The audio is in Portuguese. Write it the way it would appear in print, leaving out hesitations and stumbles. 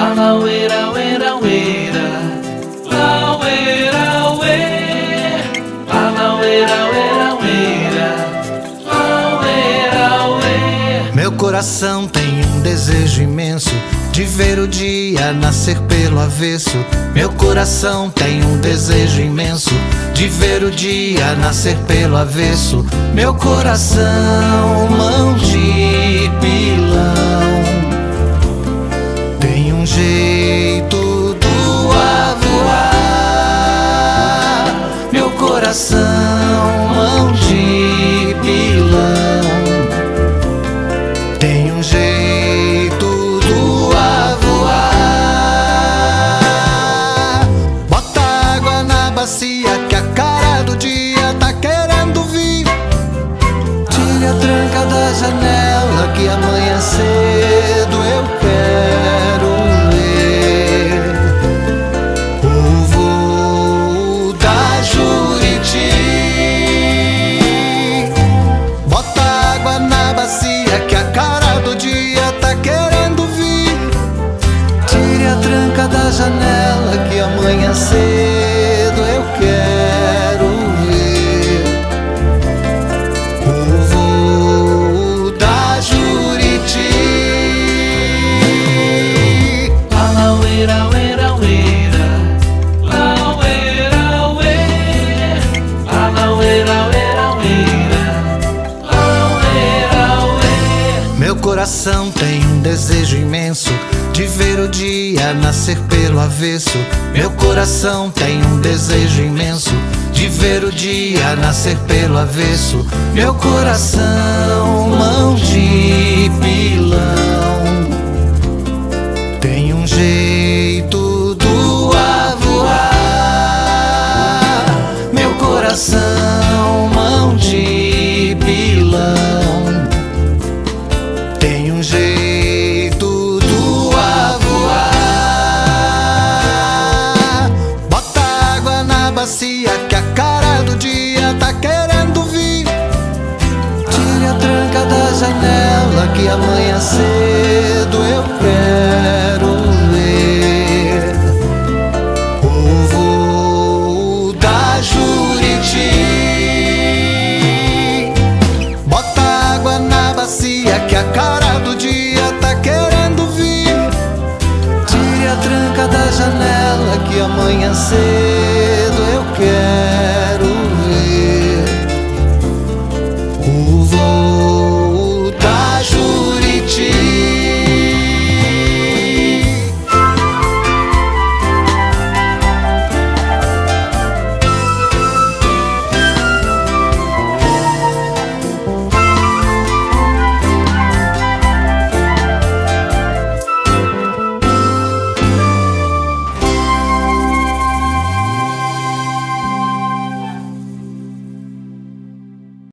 Alauê, auê, auê, auê, auê. Alauê, auê, auê, auê. Meu coração tem um desejo imenso de ver o dia nascer pelo avesso. Meu coração tem um desejo imenso de ver o dia nascer pelo avesso. Meu coração, mão de pilão, tem um jeito do avoar. Meu coração, mão de pilão, tem um jeito do avoar. Bota água na bacia que a cara do dia tá querendo vir. Tire a tranca da janela que amanhã cedo eu quero ver o voo da Juriti. Bota água na bacia que a cara do dia tá querendo vir. Tire a tranca da janela que amanhã cedo eu quero ver o voo da Juriti. Alauê, auê, auê, auê, auê. Alauê, auê, auê, auê. Meu coração tem um desejo imenso de ver o dia nascer pelo avesso. Meu coração tem um desejo imenso de ver o dia nascer pelo avesso. Meu coração, mão de pilão, tem um jeito do avoar. Meu coração, mão de pilão, tem um jeito do avoar. Bota água na bacia que a cara do dia tá querendo vir. Tire a tranca da janela que amanhã cedo eu quero ver o voo da Juriti. Bota água na bacia que a cara do dia tá querendo vir. Tire a tranca da janela que amanhã cedo